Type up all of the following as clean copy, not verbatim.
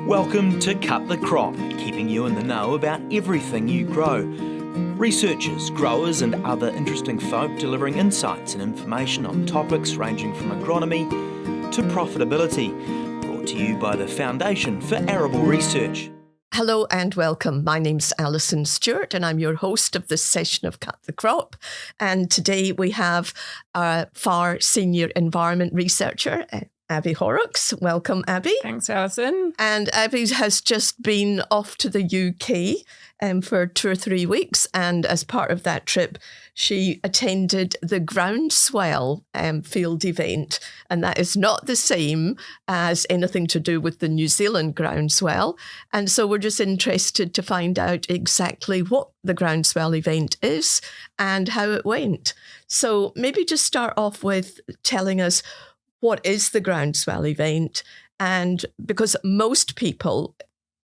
Welcome to Cut the Crop, keeping you in the know about everything you grow. Researchers, growers and other interesting folk delivering insights and information on topics ranging from agronomy to profitability. Brought to you by the Foundation for Arable Research. Hello and welcome. My name's Alison Stewart and I'm your host of this session of Cut the Crop. And today we have a far senior environment researcher, Abie Horrocks. Welcome, Abie. Thanks, Alison. And Abie has just been off to the UK for 2 or 3 weeks. And as part of that trip, she attended the Groundswell field event. And that is not the same as anything to do with the New Zealand Groundswell. And so we're just interested to find out exactly what the Groundswell event is and how it went. So maybe just start off with telling us, what is the Groundswell event? And because most people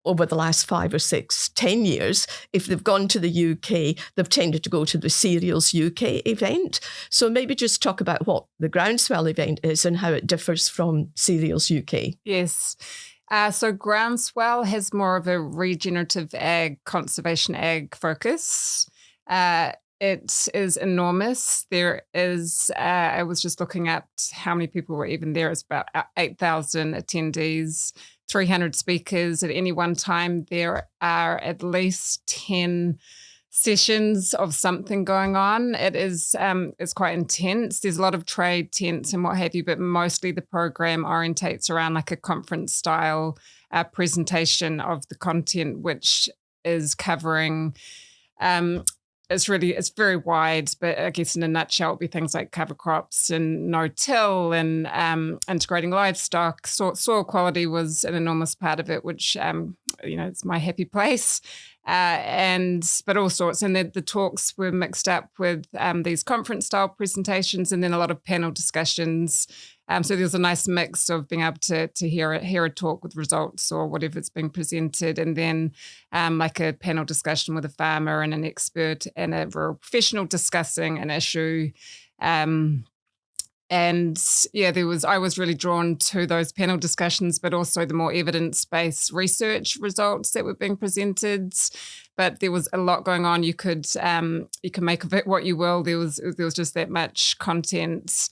over the last 5 or 6, 10 years, if they've gone to the UK, they've tended to go to the Cereals UK event. So maybe just talk about what the Groundswell event is and how it differs from Cereals UK. Yes. So Groundswell has more of a regenerative ag, conservation ag focus. It is enormous. There is, I was just looking at how many people were even there. It's about 8,000 attendees, 300 speakers. At any one time, there are at least 10 sessions of something going on. It is it's quite intense. There's a lot of trade tents and what have you, but mostly the program orientates around like a conference style presentation of the content, which is covering it's very wide, but I guess in a nutshell, it would be things like cover crops and no-till and integrating livestock. Soil quality was an enormous part of it, which, it's my happy place. But all sorts. And the talks were mixed up with these conference-style presentations and then a lot of panel discussions. So there's a nice mix of being able to hear a talk with results or whatever's being presented, and then like a panel discussion with a farmer and an expert and a rural professional discussing an issue. I was really drawn to those panel discussions, but also the more evidence-based research results that were being presented. But there was a lot going on. You can make of it what you will. There was just that much content.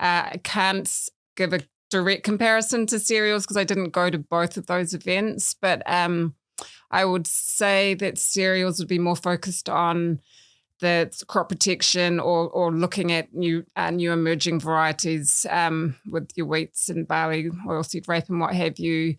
I can't give a direct comparison to Cereals because I didn't go to both of those events, but I would say that Cereals would be more focused on the crop protection or looking at new emerging varieties with your wheats and barley, oilseed rape and what have you.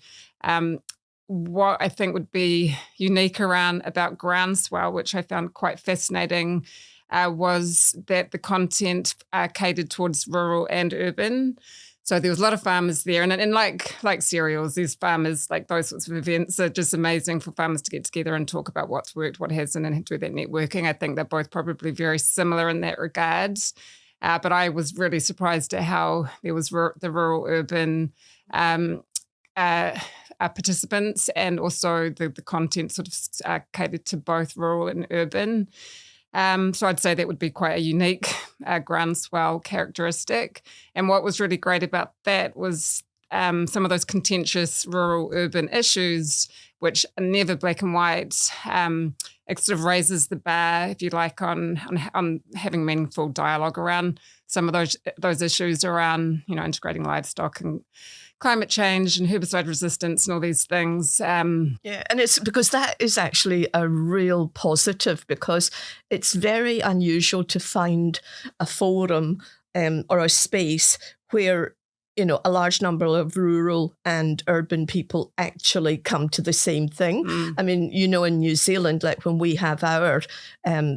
What I think would be unique about Groundswell, which I found quite fascinating, was that the content catered towards rural and urban. So there was a lot of farmers there. And like Cereals, these farmers, like those sorts of events are just amazing for farmers to get together and talk about what's worked, what hasn't, and do that networking. I think they're both probably very similar in that regard. But I was really surprised at how there was the rural-urban participants, and also the content sort of catered to both rural and urban. So I'd say that would be quite a unique Groundswell characteristic. And what was really great about that was some of those contentious rural-urban issues, which are never black and white. It sort of raises the bar, if you like, on having meaningful dialogue around some of those issues around, integrating livestock and climate change and herbicide resistance and all these things. And it's because that is actually a real positive, because it's very unusual to find a forum or a space where, a large number of rural and urban people actually come to the same thing. I mean, in New Zealand, like when we have our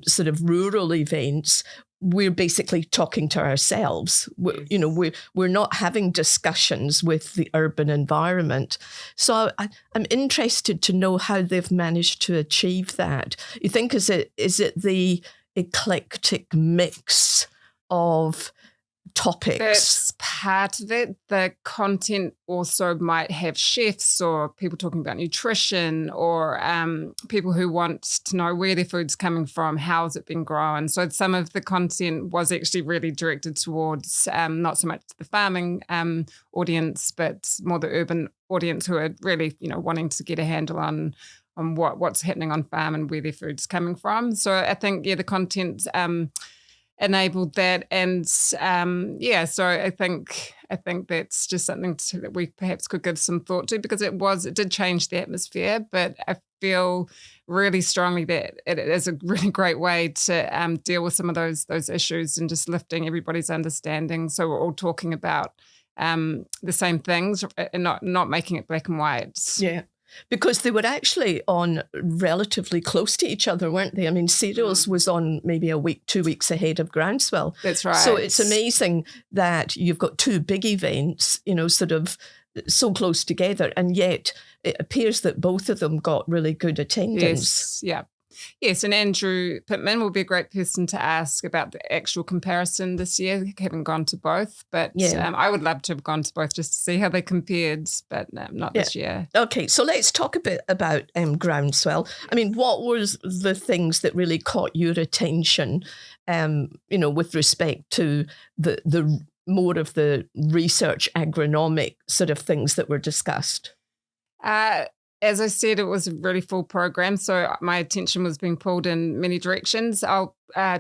sort of rural events, we're basically talking to ourselves. We're not having discussions with the urban environment. So I'm interested to know how they've managed to achieve that. You think is it the eclectic mix of topics? That's part of it. The content also might have chefs or people talking about nutrition, or people who want to know where their food's coming from, how's it been grown. So some of the content was actually really directed towards not so much the farming audience, but more the urban audience who are really, wanting to get a handle on what's happening on farm and where their food's coming from. So I think, the content enabled that, and so I think that's just something that we perhaps could give some thought to, because it did change the atmosphere, but I feel really strongly that it is a really great way to deal with some of those issues and just lifting everybody's understanding, so we're all talking about the same things and not making it black and white. Yeah. Because they were actually on relatively close to each other, weren't they? I mean, Cereals was on maybe a week, 2 weeks ahead of Groundswell. That's right. So it's amazing that you've got two big events, sort of so close together, and yet it appears that both of them got really good attendance. Yes, yeah. Yes, and Andrew Pittman will be a great person to ask about the actual comparison this year, having gone to both. But I would love to have gone to both just to see how they compared, but not this year. Okay, so let's talk a bit about Groundswell. I mean, what was the things that really caught your attention, with respect to the more of the research agronomic sort of things that were discussed? As I said, it was a really full program, so my attention was being pulled in many directions. I'll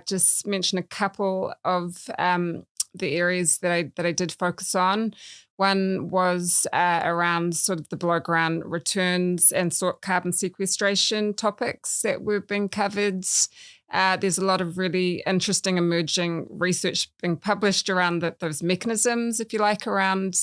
just mention a couple of the areas that I did focus on. One was around sort of the below ground returns and carbon sequestration topics that were being covered. There's a lot of really interesting emerging research being published around those mechanisms, if you like, around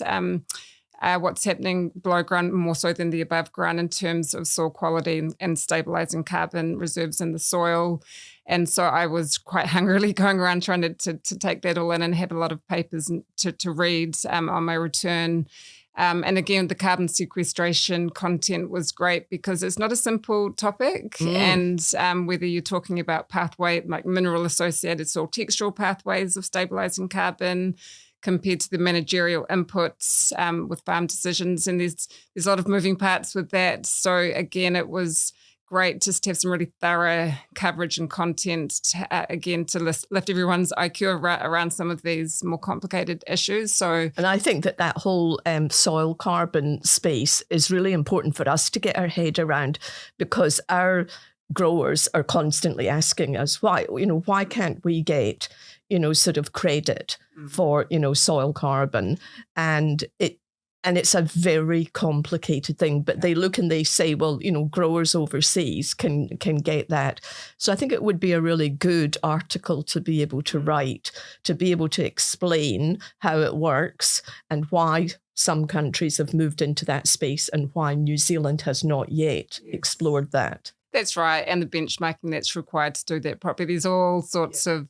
what's happening below ground more so than the above ground in terms of soil quality and stabilizing carbon reserves in the soil. And so I was quite hungrily going around trying to take that all in and had a lot of papers to read on my return. And again, the carbon sequestration content was great because it's not a simple topic. And whether you're talking about pathway, like mineral associated soil textural pathways of stabilizing carbon, compared to the managerial inputs with farm decisions. And there's a lot of moving parts with that. So again, it was great just to have some really thorough coverage and content, to lift everyone's IQ around some of these more complicated issues. And I think that whole soil carbon space is really important for us to get our head around, because our growers are constantly asking us, why can't we get sort of credit for, soil carbon? And it's a very complicated thing, but they look and they say, well, growers overseas can get that. So I think it would be a really good article to be able to write, to be able to explain how it works and why some countries have moved into that space and why New Zealand has not yet explored that. That's right. And the benchmarking that's required to do that properly. There's all sorts of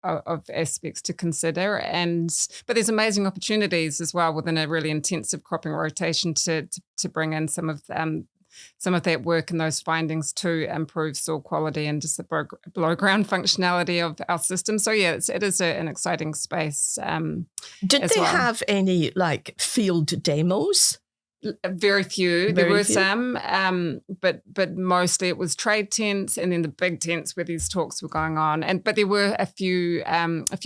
aspects to consider, but there's amazing opportunities as well within a really intensive cropping rotation to bring in some of that work and those findings to improve soil quality and just the below ground functionality of our system. So it is an exciting space. Did they have any field demos? Very few. There were some, but mostly it was trade tents and then the big tents where these talks were going on. But there were a few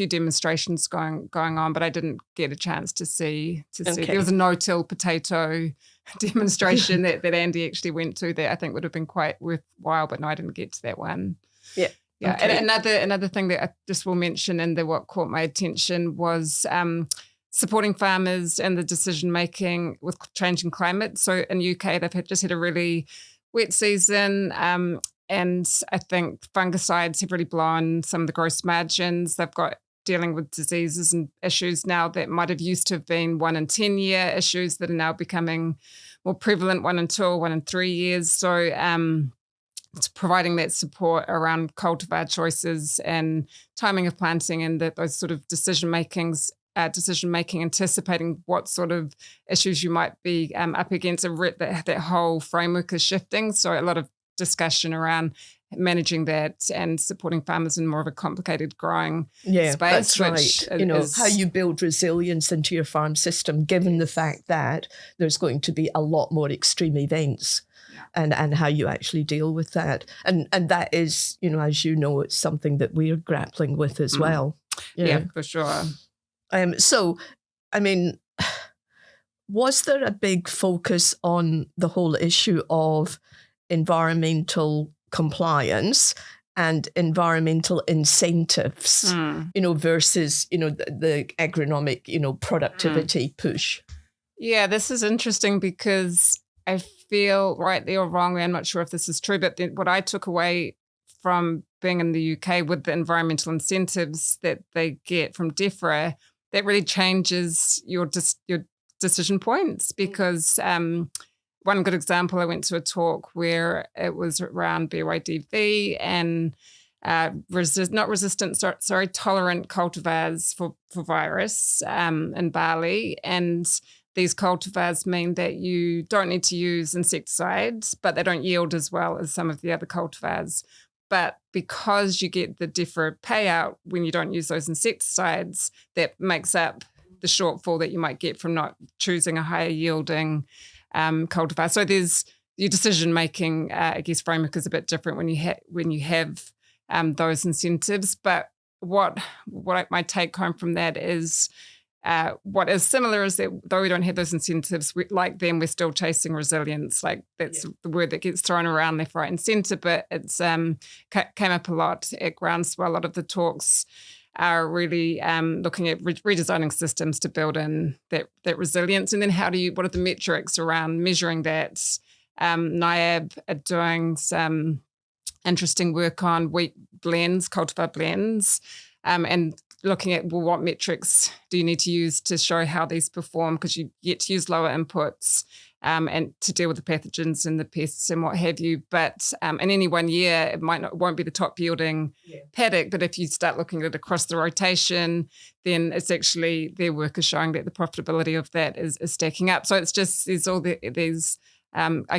demonstrations going on, but I didn't get a chance to see. Okay. There was a no-till potato demonstration that Andy actually went to that I think would have been quite worthwhile, but no, I didn't get to that one. Yeah. Yeah. Okay. And another thing that I just will mention and what caught my attention was supporting farmers and the decision-making with changing climate. So in UK, they've just had a really wet season, and I think fungicides have really blown some of the gross margins. They've got dealing with diseases and issues now that might have used to have been 1 in 10 year issues that are now becoming more prevalent 1 in 2 or 1 in 3 years. So it's providing that support around cultivar choices and timing of planting and those sort of decision-making, anticipating what sort of issues you might be up against. That whole framework is shifting. So a lot of discussion around managing that and supporting farmers in more of a complicated growing space. That's right. How you build resilience into your farm system, given the fact that there's going to be a lot more extreme events. And how you actually deal with that. And that is, as you know, it's something that we're grappling with as well. Yeah, for sure. So, I mean, was there a big focus on the whole issue of environmental compliance and environmental incentives, versus, the agronomic, productivity push? Yeah, this is interesting because I feel, rightly or wrongly, I'm not sure if this is true, but what I took away from being in the UK with the environmental incentives that they get from DEFRA, that really changes your decision points. Because one good example, I went to a talk where it was around BYDV and tolerant cultivars for virus in barley. And these cultivars mean that you don't need to use insecticides, but they don't yield as well as some of the other cultivars. But because you get the DEFRA payout when you don't use those insecticides, that makes up the shortfall that you might get from not choosing a higher yielding cultivar. So there's your decision-making, framework is a bit different when you have those incentives. But what my take home from that is, what is similar is that though we don't have those incentives, we're still chasing resilience. Like that's the word that gets thrown around left, right, and centre. But it's came up a lot at Groundswell. A lot of the talks are really looking at redesigning systems to build in that resilience. And then what are the metrics around measuring that? NIAB are doing some interesting work on wheat blends, cultivar blends, and looking at, well, what metrics do you need to use to show how these perform, because you get to use lower inputs and to deal with the pathogens and the pests and what have you. But in any 1 year, it won't be the top yielding paddock. But if you start looking at it across the rotation, then it's actually their work is showing that the profitability of that is stacking up. So it's just there's all these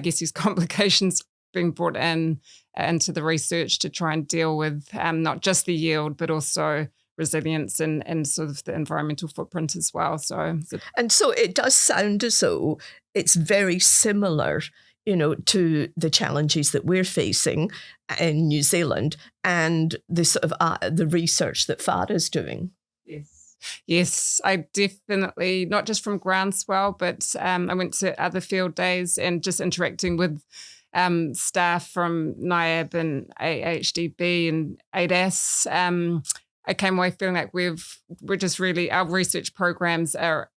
these complications being brought into the research to try and deal with not just the yield, but also resilience and sort of the environmental footprint as well. So it does sound as though it's very similar, to the challenges that we're facing in New Zealand and the sort of the research that FADA's doing. Yes, I definitely, not just from Groundswell, but I went to other field days and just interacting with staff from NIAB and AHDB and ADAS. I came away feeling like we're just really, our research programs are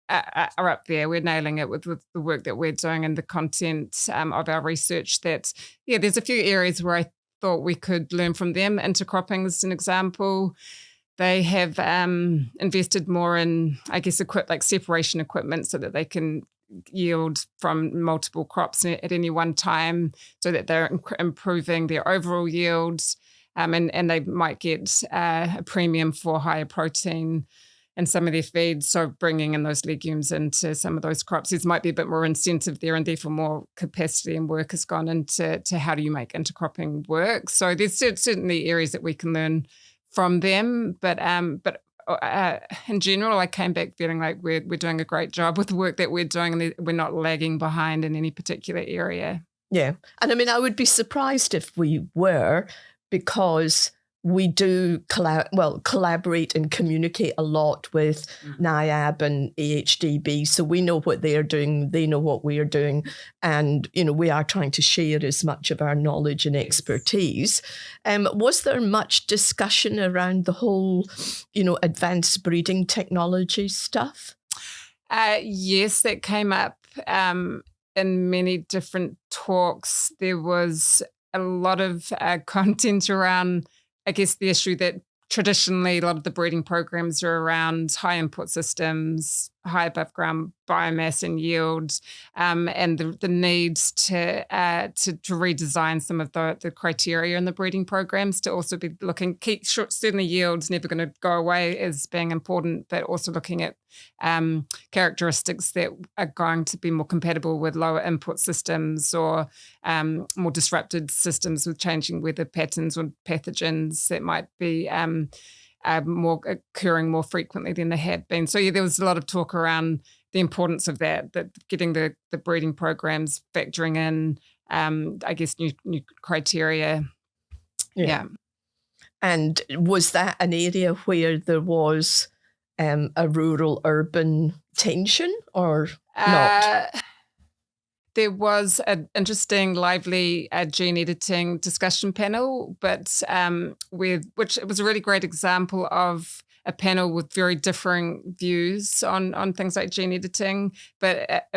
up there. We're nailing it with the work that we're doing and the content of our research. There's a few areas where I thought we could learn from them. Intercropping is an example. They have invested more in, like separation equipment so that they can yield from multiple crops at any one time, so that they're improving their overall yields. And they might get a premium for higher protein in some of their feeds. So bringing in those legumes into some of those crops, there might be a bit more incentive there, and therefore more capacity and work has gone into how do you make intercropping work. So there's certainly areas that we can learn from them. But in general, I came back feeling like we're doing a great job with the work that we're doing, and we're not lagging behind in any particular area. Yeah. And I mean, I would be surprised if we were, because we do collaborate and communicate a lot with NIAB and AHDB. So we know what they are doing, they know what we are doing. And, we are trying to share as much of our knowledge and expertise. Was there much discussion around the whole, advanced breeding technology stuff? Yes, that came up in many different talks. There was a lot of content around, the issue that traditionally a lot of the breeding programs are around high input systems, high above ground biomass and yield, and the need to redesign some of the criteria in the breeding programs to also be looking, certainly yield's never going to go away as being important, but also looking at characteristics that are going to be more compatible with lower input systems or more disrupted systems with changing weather patterns or pathogens that might be more occurring more frequently than they had been. So there was a lot of talk around the importance of that getting the breeding programs factoring in, I guess, new criteria. Yeah. And was that an area where there was a rural-urban tension or not? There was an interesting, lively gene editing discussion panel, but which it was a really great example of a panel with very differing views on things like gene editing. But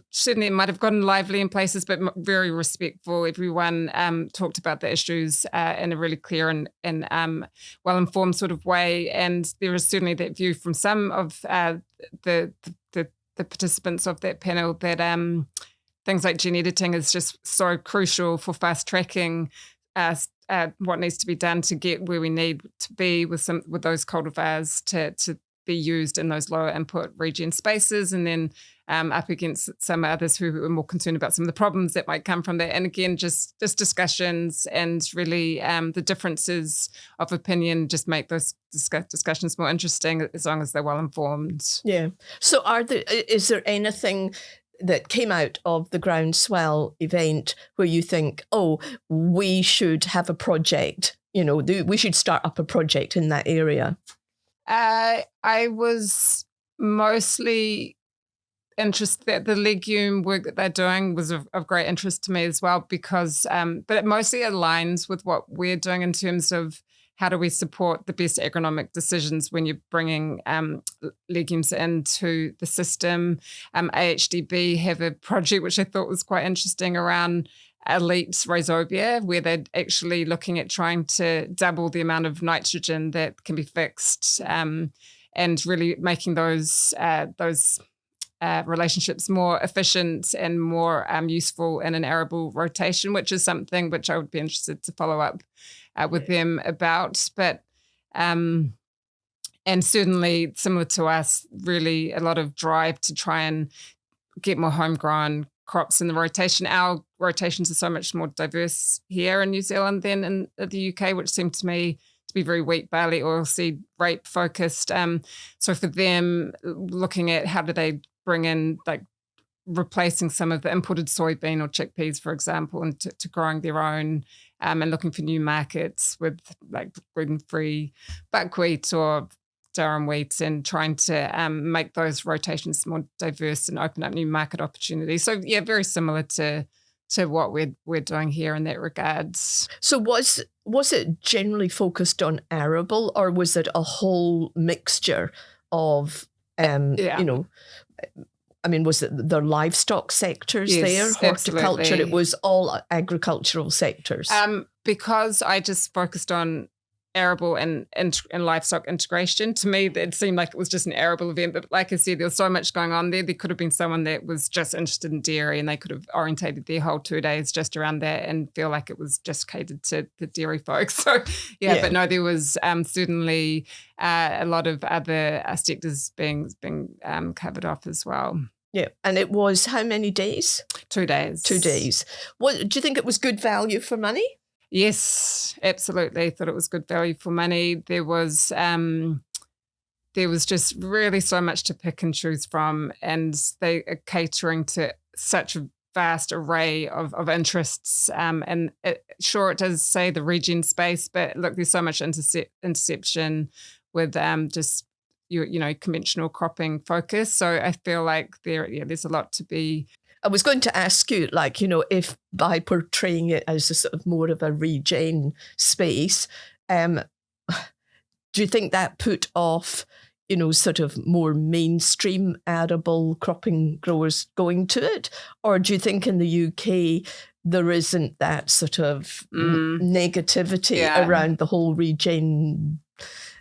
certainly it might have gotten lively in places, but very respectful. Everyone talked about the issues in a really clear and well-informed sort of way. And there is certainly that view from some of the participants of that panel that things like gene editing is just so crucial for fast tracking what needs to be done to get where we need to be with those cultivars to be used in those lower input regen spaces, and then up against some others who are more concerned about some of the problems that might come from that. And again, just discussions and really the differences of opinion just make those discussions more interesting as long as they're well informed. Yeah. So is there anything that came out of the Groundswell event where you think, oh, we should have a project, we should start up a project in that area? I was mostly interested that the legume work that they're doing was of great interest to me as well, because but it mostly aligns with what we're doing in terms of how do we support the best agronomic decisions when you're bringing legumes into the system. AHDB have a project which I thought was quite interesting around elite rhizobia, where they're actually looking at trying to double the amount of nitrogen that can be fixed, and really making those relationships more efficient and more useful in an arable rotation, which is something which I would be interested to follow up with them about. But and certainly similar to us, really a lot of drive to try and get more homegrown crops in the rotation. Our rotations are so much more diverse here in New Zealand than in the UK, which seemed to me to be very wheat, barley, oilseed, rape focused. So for them, looking at how do they bring in like replacing some of the imported soybean or chickpeas, for example, and to growing their own, and looking for new markets with like gluten-free buckwheat or durum wheat, and trying to make those rotations more diverse and open up new market opportunities. So yeah, very similar to what we're doing here in that regard. So was it generally focused on arable, or was it a whole mixture of was it the livestock sectors there, horticulture? Absolutely. It was all agricultural sectors. Because I just focused on arable and livestock integration. To me, it seemed like it was just an arable event, but like I said, there was so much going on there. There could have been someone that was just interested in dairy, and they could have orientated their whole 2 days just around that and feel like it was just catered to the dairy folks. So yeah. But no, there was certainly a lot of other sectors being covered off as well. Yeah, and it was how many days? 2 days. 2 days. What do you think? It was good value for money? Yes, absolutely. Thought it was good value for money. There was just really so much to pick and choose from, and they are catering to such a vast array of interests. And it does say the regen space, but look, there's so much interception with just your conventional cropping focus. So I feel like there's a lot to be. I was going to ask you, if by portraying it as a sort of more of a regen space, do you think that put off, sort of more mainstream arable cropping growers going to it? Or do you think in the UK there isn't that sort of negativity around the whole regen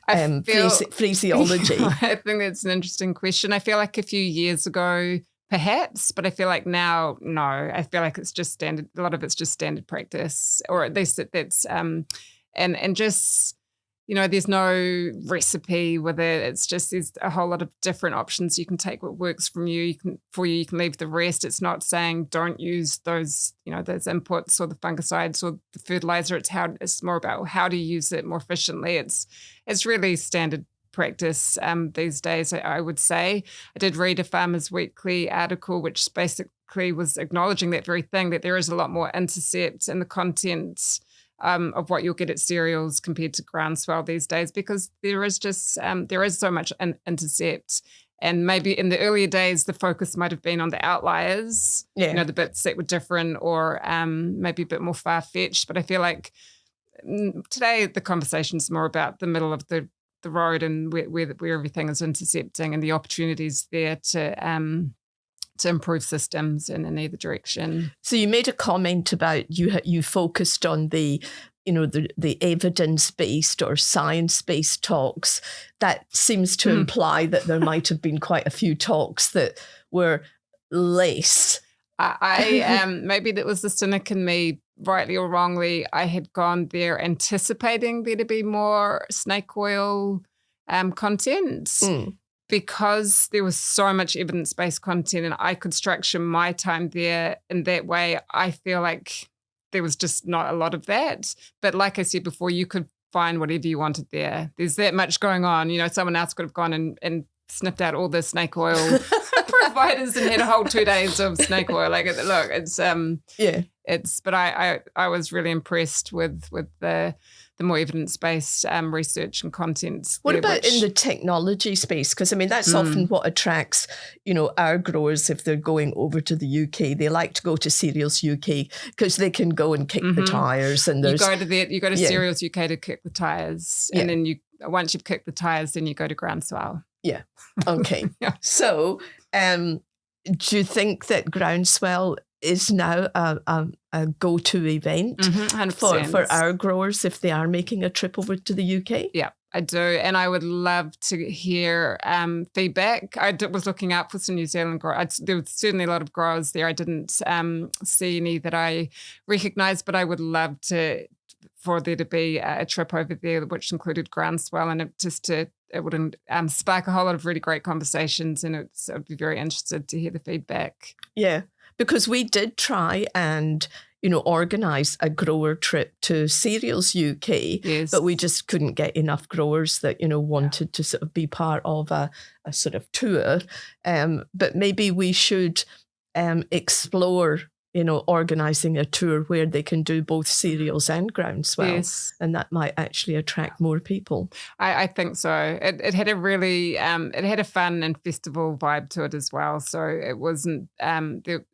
phraseology? I think that's an interesting question. I feel like a few years ago, perhaps, but I feel like now, no. I feel like it's just standard. A lot of it's just standard practice, or at least that's and just, there's no recipe with it. It's just there's a whole lot of different options. You can take what works from you. You can leave the rest. It's not saying don't use those those inputs or the fungicides or the fertilizer. It's more about how to use it more efficiently. It's really standard practice these days, I would say. I did read a Farmers Weekly article which basically was acknowledging that very thing, that there is a lot more intercept in the content of what you'll get at cereals compared to Groundswell these days, because there is so much intercept. And maybe in the earlier days, the focus might have been on the outliers, the bits that were different or maybe a bit more far-fetched. But I feel like today the conversation's more about the middle of the road and where everything is intercepting and the opportunities there to improve systems in either direction. So you made a comment about you focused on the evidence-based or science-based talks. That seems to imply that there might have been quite a few talks that were less. I maybe that was the cynic in me, rightly or wrongly. I had gone there anticipating there to be more snake oil content because there was so much evidence-based content and I could structure my time there in that way. I feel like there was just not a lot of that. But like I said before, you could find whatever you wanted there. There's that much going on. someone else could have gone and sniffed out all the snake oil providers and had a whole 2 days of snake oil. Like, look, but I was really impressed with the more evidence-based research and content. What about in the technology space? Because that's often what attracts, our growers if they're going over to the UK. They like to go to Cereals UK because they can go and kick the tires. And you go to Cereals UK to kick the tires, and then once you've kicked the tires, then you go to Groundswell. Yeah. Okay. So, do you think that Groundswell is now a go-to event for our growers if they are making a trip over to the UK? Yeah, I do. And I would love to hear feedback. I was looking up for some New Zealand growers. There was certainly a lot of growers there. I didn't see any that I recognised, but I would love for there to be a trip over there which included Groundswell, and it would spark a whole lot of really great conversations, and I'd be very interested to hear the feedback. Yeah, because we did try and organise a grower trip to Cereals UK, but we just couldn't get enough growers that wanted to sort of be part of a sort of tour. But maybe we should explore organising a tour where they can do both Cereals and Groundswell, and that might actually attract more people. I think so. It had a really it had a fun and festival vibe to it as well. So it wasn't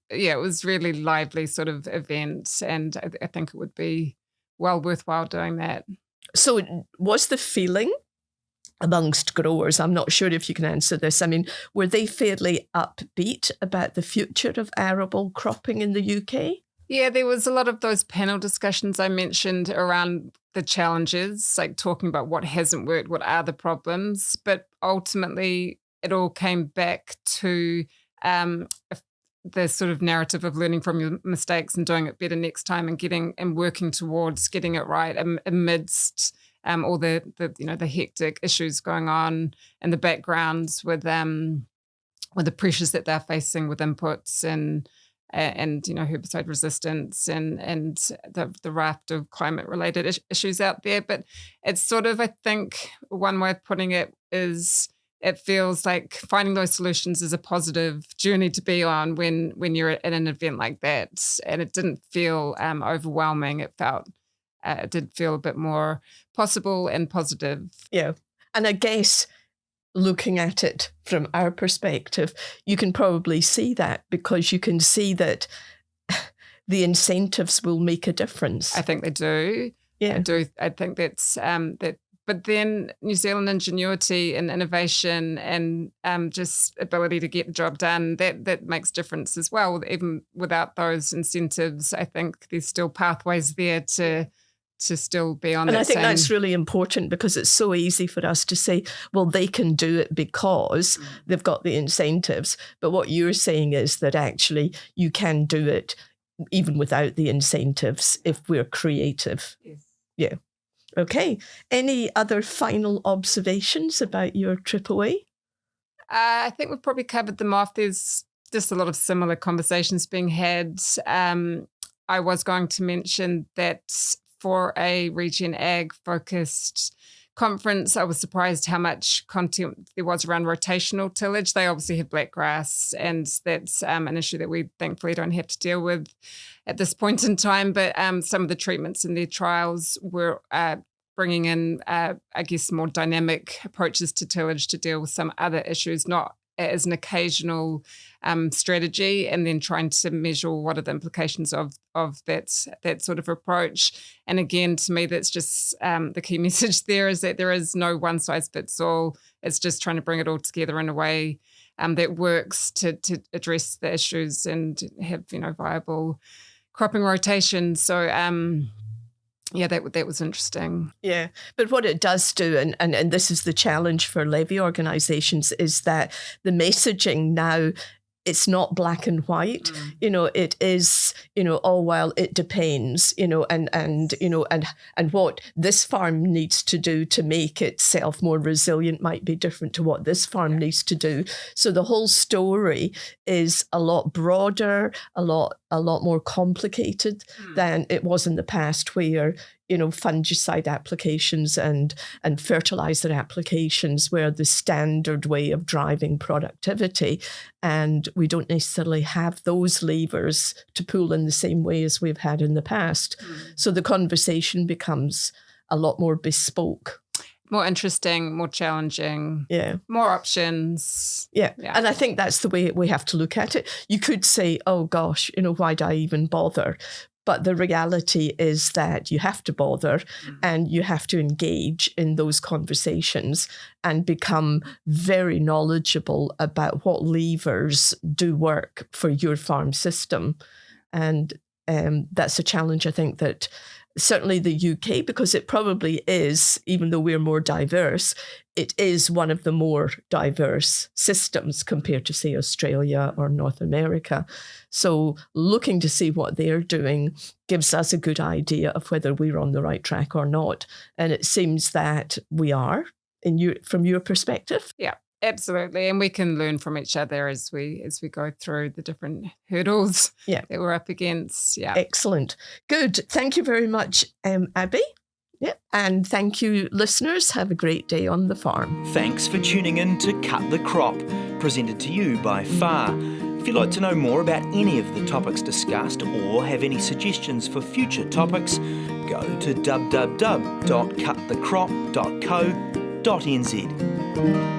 it was really lively sort of event, and I think it would be well worthwhile doing that. So was the feeling amongst growers, I'm not sure if you can answer this, were they fairly upbeat about the future of arable cropping in the UK? Yeah, there was a lot of those panel discussions I mentioned around the challenges, like talking about what hasn't worked, what are the problems. But ultimately, it all came back to the sort of narrative of learning from your mistakes and doing it better next time, and working towards getting it right amidst all the hectic issues going on in the backgrounds with the pressures that they're facing with inputs and herbicide resistance and the raft of climate related issues out there. But it's sort of, I think one way of putting it is, it feels like finding those solutions is a positive journey to be on when you're at an event like that. And it didn't feel overwhelming. It did feel a bit more possible and positive. Yeah. And I guess looking at it from our perspective, you can probably see that, because you can see that the incentives will make a difference. I think they do. Yeah. I do. I think that's that. But then New Zealand ingenuity and innovation and just ability to get the job done, that makes difference as well. Even without those incentives, I think there's still pathways there to to still be on and that I think same... that's really important, because it's so easy for us to say, well, they can do it because they've got the incentives. But what you're saying is that actually you can do it even without the incentives if we're creative. Yes. Yeah. Okay. Any other final observations about your trip away? I think we've probably covered them off. There's just a lot of similar conversations being had. I was going to mention that for a regen ag focused conference, I was surprised how much content there was around rotational tillage. They obviously have black grass, and that's an issue that we thankfully don't have to deal with at this point in time. But some of the treatments in their trials were bringing in, I guess, more dynamic approaches to tillage to deal with some other issues, not as an occasional strategy, and then trying to measure what are the implications of that sort of approach. And again, to me, that's just the key message there, is that there is no one size fits all. It's just trying to bring it all together in a way that works to address the issues and have, viable cropping rotations. So yeah, that was interesting. Yeah, but what it does do, and this is the challenge for levy organisations, is that the messaging now, it's not black and white. It is, oh, well, it depends, and what this farm needs to do to make itself more resilient might be different to what this farm needs to do. So the whole story is a lot broader, a lot more complicated than it was in the past, where fungicide applications and fertilizer applications were the standard way of driving productivity. And we don't necessarily have those levers to pull in the same way as we've had in the past. So the conversation becomes a lot more bespoke. More interesting, more challenging, more options. Yeah. And I think that's the way we have to look at it. You could say, oh gosh, why do I even bother? But the reality is that you have to bother and you have to engage in those conversations and become very knowledgeable about what levers do work for your farm system. And that's a challenge, I think, that certainly the UK, because it probably is, even though we're more diverse, it is one of the more diverse systems compared to, say, Australia or North America. So looking to see what they're doing gives us a good idea of whether we're on the right track or not. And it seems that we are, from your perspective. Yeah. Absolutely, and we can learn from each other as we go through the different hurdles that we're up against. Yeah, excellent, good. Thank you very much, Abie. Yeah, and thank you, listeners. Have a great day on the farm. Thanks for tuning in to Cut the Crop, presented to you by FAR. If you'd like to know more about any of the topics discussed or have any suggestions for future topics, go to www.cutthecrop.co.nz.